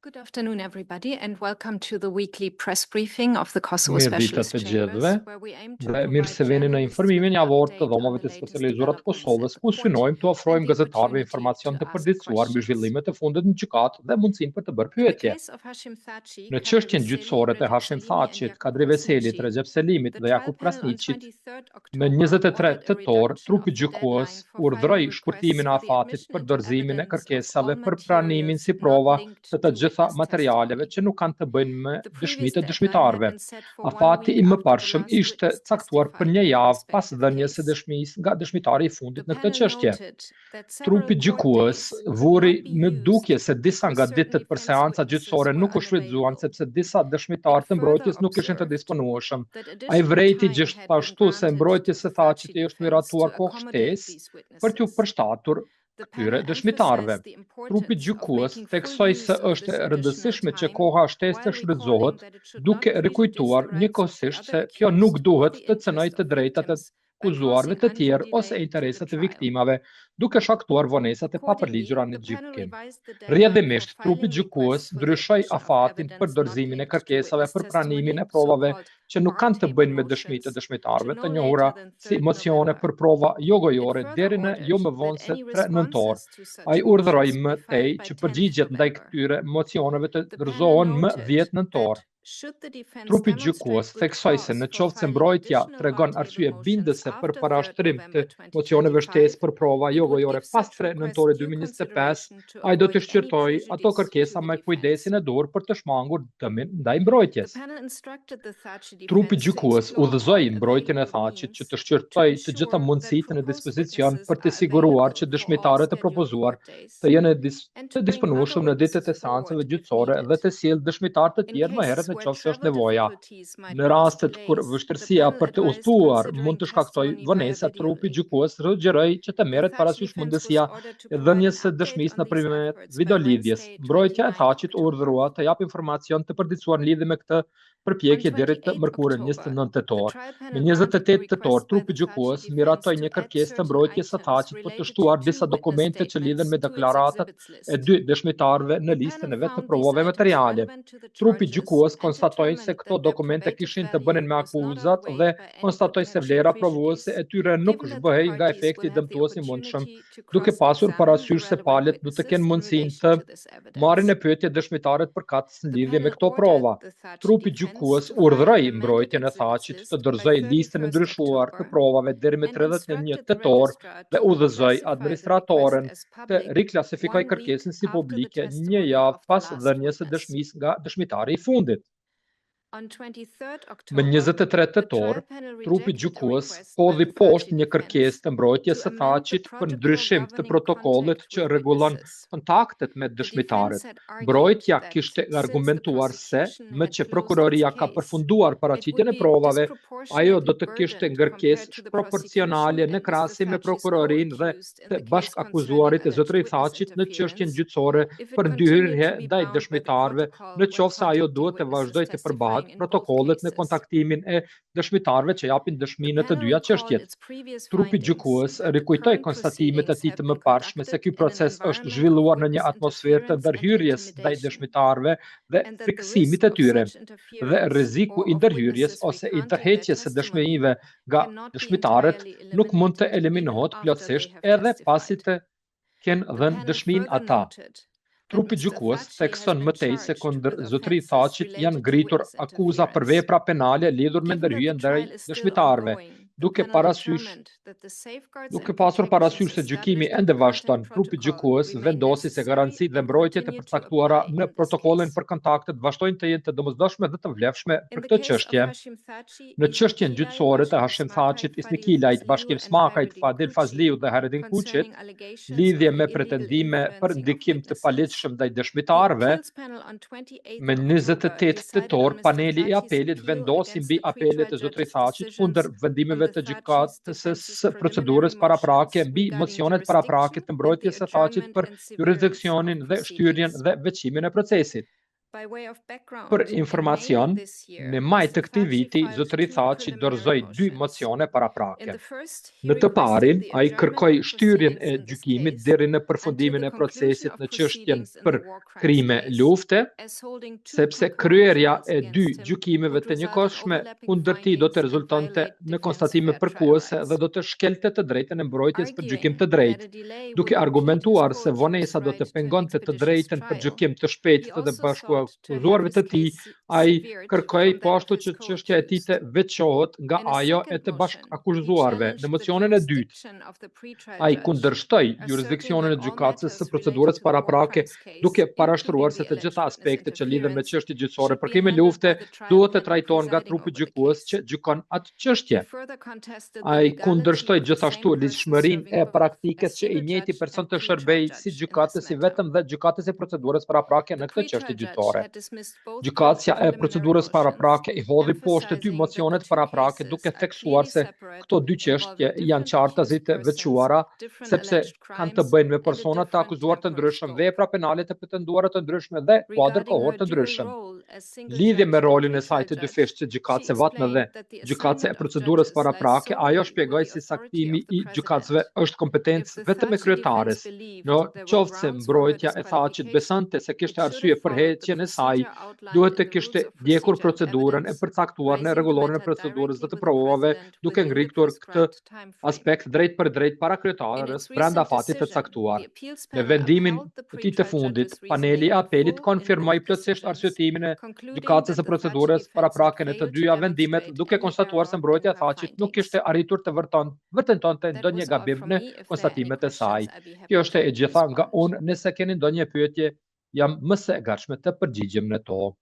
Good afternoon, everybody, and welcome to the weekly press briefing of the Kosovo Mirë ditë Specialist të gjithëve, Chambers, where we aim to dhe mirë se vini në informimin javor të dhomave të specializuara të Kosovës, ku synojmë të ofrojmë gazetarëve informacion të përditësuar mbi zhvillimet e fundit në gjykatë dhe mundësinë për të bërë pyetje. Në çështjen gjyqësore të Hashim Thaçit, Kadri Veselit, Recep Selimit dhe Jakub Krasniqit, në 23 tetor, trupi gjykues urdhëroi shkurtimin e afatit për dorëzimin e kërkesave për pranimin si prova të gjitha materialeve që nuk kanë të bëjnë me dëshmitë e dëshmitarëve. Afati i mëparshëm ishte caktuar për një javë pas dhënies së dëshmisë nga dëshmitari i fundit në këtë çështje. Trupi gjykues vuri në dukje se disa nga ditët për seanca gjyqësore nuk u shfrytzuan sepse disa dëshmitarë të mbrojtjes nuk ishin të disponueshëm. Ai vrejti gjithashtu se mbrojtja së Thaçit i është miratuar kohë shtesë për t'u përshtatur këtyre dëshmitarëve. Trupi gjykues theksoi se është e rëndësishme që koha shtesë të shfrytëzohet, duke rikujtuar njëkohësisht se kjo nuk duhet të cënojë të drejtat e akuzuarve të tjerë ose interesat e viktimave, duke shkaktuar vonesat e papërligjura në gjykim. Rrjedhimisht, trupi gjykues ndryshoi afatin për dorëzimin e kërkesave për pranimin e provave që nuk kanë të bëjnë me dëshmitë e dëshmitarëve të njohura si mocione për prova jo gojore deri në jo më vonë se 3 nëntor. Ai urdhëroi më tej që përgjigjet ndaj këtyre mocioneve të dorëzohen më 10 nëntor. Trupi gjykues theksoi se në qoftë se mbrojtja tregon arsye bindëse për parashtrim të mocioneve shtesë për prova jo gojore pas 3 nëntorit 2025, ai do të shqyrtojë ato kërkesa me kujdesin e duhur për të shmangur dëmin ndaj mbrojtjes. Trupi gjykues udhëzoi mbrojtjen e Thaçit që të shqyrtojë të gjitha mundësitë në dispozicion për të siguruar që dëshmitarët e propozuar të jenë të disponueshëm në ditët e seancave gjyqësore dhe të sjellë dëshmitar të tjerë më herët në qoftë se është nevoja. Në rastet kur vështirësia për të udhëtuar mund të shkaktojë vonesa, trupi gjykues sugjeroi që të merret parasysh mundësia e dhënies së dëshmisë nëpërmjet videolidhjes. Mbrojtja e Thaçit urdhërua të jap informacion të përditësuar në lidhje me këtë përpjekje deri të mërkurën 29 tetor. Në 28 tetor, trupi gjykues miratoi një kërkesë të mbrojtjes së Thaçit për të shtuar disa dokumente që lidhen me deklaratat e 2 dëshmitarëve në listën e vet të provave materiale. Trupi gjykues konstatoi se këto dokumente kishin të bënin me akuzat dhe konstatoi se vlera provuese e tyre nuk zhbëhej nga efekti dëmtues i mundshëm, duke pasur parasysh se palët do të kenë mundësinë të marrin në pyetje dëshmitarët përkatës në lidhje me këto prova. Trupi gjykues urdhëroi mbrojtjen e Thaçit të dorëzojë listën e ndryshuar të provave deri më 31 tetor dhe udhëzoi administratoren të riklasifikojë kërkesën si publike një javë pas dhënies së dëshmisë nga dëshmitari i fundit. Më 23 tetor, trupi gjykues hodhi poshtë një kërkesë të mbrojtjes së Thaçit për ndryshim të protokollit që rregullon kontaktet me dëshmitarët. Mbrojtja kishte argumentuar se, me që prokuroria ka përfunduar paraqitjen e provave, ajo do të kishte ngërkesë proporcionale në krahasim me prokurorinë dhe të bashkakuzuarit e zotërisë Thaçit në çështjen gjyqësore për ndyrje ndaj dëshmitarëve, në qoftë se ajo duhet të vazhdojë të përbahet protokollet në kontaktimin e dëshmitarëve që japin dëshmi në të dyja çështjet. Trupi gjykues rikujtoi konstatimet e tij të mëparshme se ky proces është zhvilluar në një atmosferë të ndërhyrjes ndaj dëshmitarëve dhe frikësimit të tyre, dhe rreziku i ndërhyrjes ose i tërheqjes së dëshmive nga dëshmitarët nuk mund të eliminohet plotësisht edhe pasi të kenë dhënë dëshminë ata. Trupi gjykues thekson më tej se kundër zotërisë Thaçit janë ngritur akuza për vepra penale lidhur me ndërhyrjen ndaj dëshmitarëve, duke pasur parasysh se gjykimi ende vazhdon. Trupi gjykues vendosi se garancitë dhe mbrojtjet e përcaktuara në protokollin për kontaktet vazhdojnë të jenë të domosdoshme dhe të vlefshme për këtë çështje. Në çështjen gjyqësore të Hashim Thaçit, Isni Kilajt, Bashkim Smakajt, Fadil Fazliu dhe Haredin Kuçit, lidhje me pretendime për ndikim të paligjshëm ndaj dëshmitarëve, me 28 tetor, paneli i apelit vendosi mbi apelet e zotërisë Thaçit kundër vendimeve të gjykatës së procedurës paraprake mbi mocionet paraprake të mbrojtjes së Thaçit për jurisdiksionin dhe shtyrjen dhe veçimin e procesit. Për informacion, në maj të këtij viti, zotëri tha që dorëzoi 2 mocione paraprake. Në të parin, ai kërkoi shtyrjen e gjykimit deri në përfundimin e procesit në çështjen për krime lufte, sepse kryerja e 2 gjykimeve të njëkohshme kundër tij do të rezultonte në konstatime përkuese dhe do të shkelte të drejtën e mbrojtjes për gjykim të drejtë, duke argumentuar se vonesa do të pengonte të drejtën për gjykim të shpejtë dhe bashkuakuzuarve të tij. Ai kërkoi po ashtu që çështja e tij të veçohet nga ajo e të bashkuakuzuarve. Në mocionin e dytë, ai kundërshtoi jurisdiksionin e gjykatës së procedurës paraprake, duke parashtruar se të gjitha aspektet që lidhen me çështje gjyqësore për krime lufte duhet të trajtohen nga trupi gjykues që gjykon atë çështje. Ai kundërshtoi gjithashtu ligjshmërinë e praktikës që i njëjti person të shërbej si gjykatësi vetëm dhe gjykatësi procedurës paraprake në këtë çështje gjyqësore. Gjykatësia e procedurës paraprake i hodhi poshtë 2 mocionet paraprake duke theksuar se këto 2 çështje janë qartësi të veçuara sepse kanë të bëjnë me persona të akuzuar të ndryshëm, vepra penale të pretenduara të ndryshme dhe kuadër kohor të ndryshëm. Lidhje me rolin e saj të dyfishtë gjykatëse vetme dhe gjykatëse e procedurës paraprake, ajo shpjegoi si saktimi i gjykatësve është kompetencë vetëm e kryetares. Në qoftë se mbrojtja e tha që besonte se kishte arsye për heqjen e saj, duhet të kishte ndjekur procedurën e përcaktuar në rregullorin e procedurës dhe të provave, duke ngritur këtë aspekt drejt për drejt para kryetares brenda fatit të caktuar. Në vendimin e tij të fundit, paneli i apelit konfirmoi plotësisht arsyetimin e gjykatës së procedurës paraprake në të dyja vendimet, duke konstatuar se mbrojtja tha që nuk kishte arritur të vërtetonte ndonjë gabim në konstatimet e saj. Kjo është e gjitha nga unë. Nëse keni ndonjë pyetje, jam më së gatshme të përgjigjem në to.